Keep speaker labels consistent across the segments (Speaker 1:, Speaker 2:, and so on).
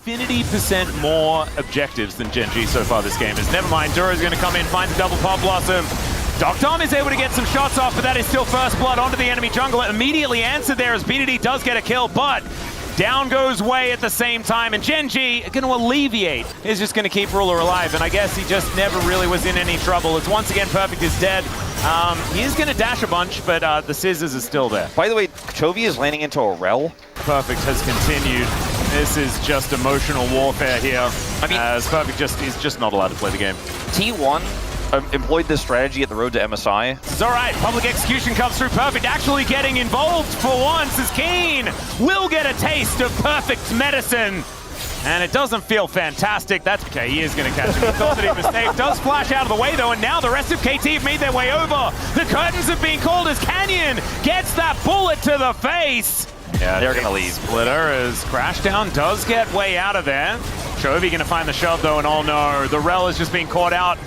Speaker 1: infinity% more objectives than Gen.G so far this game. Is never mind, Duro's going to come in, finds a double pop blossom. Dom is able to get some shots off, but that is still first blood onto the enemy jungler. Immediately answered there as BDD does get a kill, but down goes Wei at the same time, and Gen.G going to alleviate. Is just going to keep Ruler alive, and I guess he just never really was in any trouble. It's once again Perfect is dead. He is going to dash a bunch, but the scissors is still there.
Speaker 2: By the way, Chovy is landing into a rel.
Speaker 1: Perfect has continued. This is just emotional warfare here. I mean, as Perfect is just not allowed to play the game.
Speaker 2: T1 employed this strategy at the road to MSI.
Speaker 1: It's all right. Public execution comes through. Perfect actually getting involved for once as Keen will get a taste of Perfect's medicine. And it doesn't feel fantastic. That's okay. He is going to catch him. He thought that he was safe. Does flash out of the way, though, and now the rest of KT have made their way over. The curtains have been called as Canyon gets that bullet to the face.
Speaker 2: Yeah, they're going to leave.
Speaker 1: Splitter as Crashdown does get way out of there. Chovy going to find the shove, though, and oh no, the Rel is just being caught out.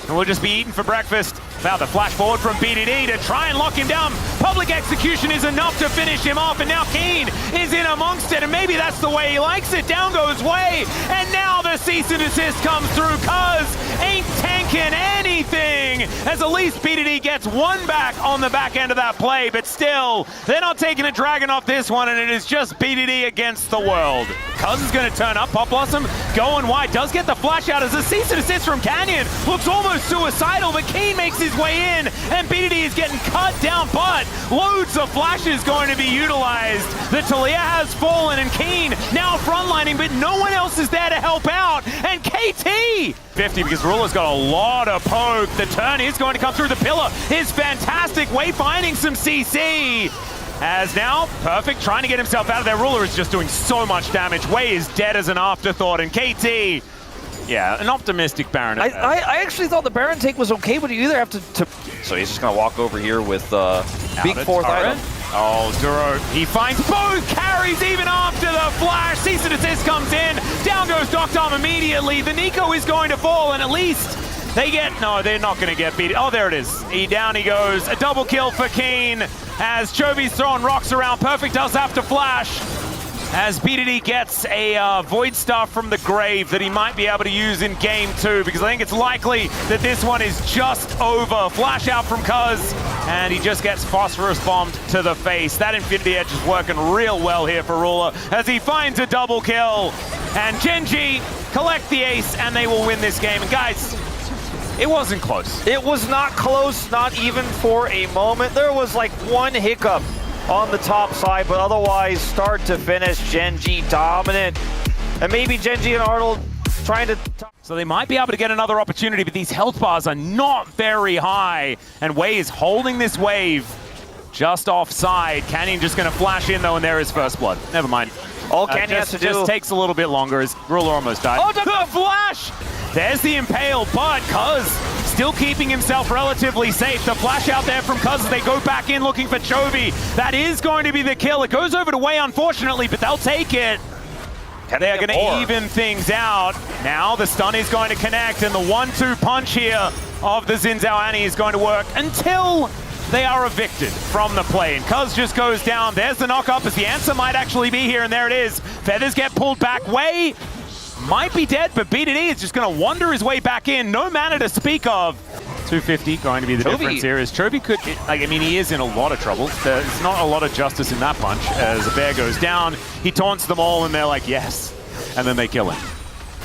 Speaker 1: And we'll just be eaten for breakfast. Now the flash forward from BDD to try and lock him down. Public execution is enough to finish him off, and now Keen is in amongst it, and maybe that's the way he likes it. Down goes Wei, and now the cease and desist comes through. Cuz ain't tanking anything, as at least BDD gets one back on the back end of that play, but still, they're not taking a dragon off this one, and it is just BDD against the world. Cuz is going to turn up. Pop Blossom going wide, does get the flash out as a cease and desist from Canyon. Looks almost suicidal, but Keen makes his way in, and BDD is getting cut down, but loads of flashes going to be utilized. The Talia has fallen, and Keen now frontlining, but no one else is there to help out, and KT 50 because Ruler's got a lot of poke. The turn is going to come through. The pillar is fantastic. Wei finding some CC. As now, Perfect trying to get himself out of there. Ruler is just doing so much damage. Wei is dead as an afterthought, and KT, yeah, an optimistic Baron.
Speaker 2: I actually thought the Baron take was okay, but you either have to... So he's just going to walk over here with big fourth item.
Speaker 1: Oh, Duro, he finds both carries even after the flash. Cease and desist comes in. Down goes Dom immediately. The Nico is going to fall, and at least they get... No, they're not going to get beat. Oh, there it is. Down he goes. A double kill for Keen as Chovy's throwing rocks around. Perfect does have to flash. As BDD gets a Void Star from the grave that he might be able to use in game 2, because I think it's likely that this one is just over. Flash out from Cuz, and he just gets Phosphorus bombed to the face. That Infinity Edge is working real well here for Ruler as he finds a double kill. And Gen.G collect the ace, and they will win this game. And guys, it wasn't close.
Speaker 2: It was not close, not even for a moment. There was like one hiccup on the top side, but otherwise, start to finish, Gen.G dominant. And maybe Gen.G and Arnold trying to...
Speaker 1: So they might be able to get another opportunity, but these health bars are not very high. And Wei is holding this wave just offside. Canyon just going to flash in, though, and there is first blood. Never mind.
Speaker 2: All Canyon has to do...
Speaker 1: just takes a little bit longer as Ruler almost died. Oh, the flash! There's the impale, but Cuz still keeping himself relatively safe. The flash out there from Cuz as they go back in looking for Chovy. That is going to be the kill. It goes over to Wei, unfortunately, but they'll take it. They are going to even things out. Now the stun is going to connect, and the 1-2 punch here of the Xin Zhao Annie is going to work until they are evicted from the play. And Cuz just goes down. There's the knock up as the answer might actually be here, and there it is. Feathers get pulled back. Wei might be dead, but BDD is just going to wander his way back in. No mana to speak of. 250 going to be the difference here. As Chovy could, I mean, he is in a lot of trouble. There's not a lot of justice in that punch. As a bear goes down, he taunts them all, and they're like, yes. And then they kill him.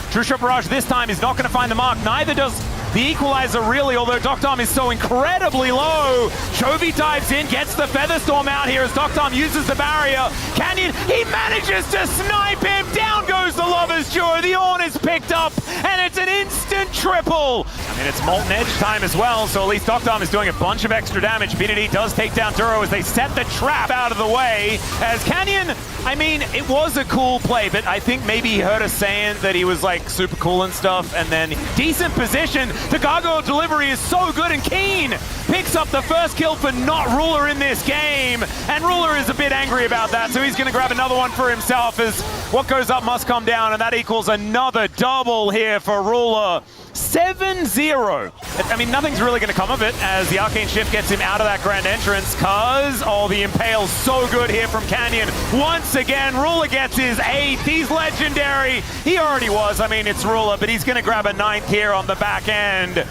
Speaker 1: True Shot Barrage this time is not going to find the mark. Neither does the equalizer really, although Dom is so incredibly low. Chovy dives in, gets the Feather Storm out here as Dom uses the barrier. Canyon, he manages to snipe him. Down goes the Lover's Joy. The Ornn is picked up, and it's an instant triple. I mean, it's Molten Edge time as well, so at least Dom is doing a bunch of extra damage. BDD does take down Duro as they set the trap out of the way. As Canyon, I mean, it was a cool play, but I think maybe he heard us saying that he was like super cool and stuff, and then decent position. The gargoyle delivery is so good, and Keen picks up the first kill for not Ruler in this game, and Ruler is a bit angry about that, so he's going to grab another one for himself as what goes up must come down, and that equals another double here for Ruler. 7-0. I mean, nothing's really going to come of it as the Arcane Shift gets him out of that grand entrance because, oh, the Impale's so good here from Canyon. Once again, Ruler gets his 8th. He's legendary. He already was. I mean, it's Ruler, but he's going to grab a 9th here on the back end.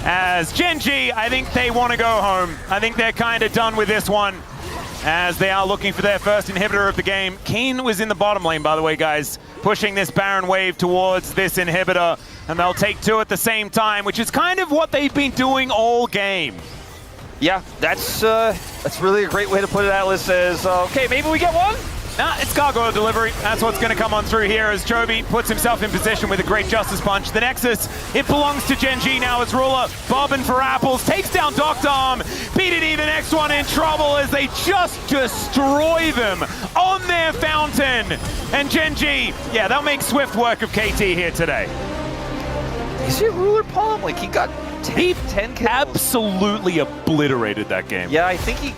Speaker 1: As Gen.G, I think they want to go home. I think they're kind of done with this one as they are looking for their first inhibitor of the game. Keen was in the bottom lane, by the way, guys, pushing this Baron wave towards this inhibitor, and they'll take 2 at the same time, which is kind of what they've been doing all game.
Speaker 2: Yeah, that's really a great way to put it. Atlas says, okay, maybe we get one?
Speaker 1: Nah, it's cargo delivery. That's what's going to come on through here as Chovy puts himself in position with a great Justice Punch. The Nexus, it belongs to Gen.G now as Ruler bobbing for apples, takes down Dr. Arm. PDD, the next one in trouble as they just destroy them on their fountain. And Gen.G, yeah, they'll make swift work of KT here today.
Speaker 2: You see Ruler palm, like he got 10 kills.
Speaker 1: Absolutely obliterated that game.
Speaker 2: Yeah, I think he...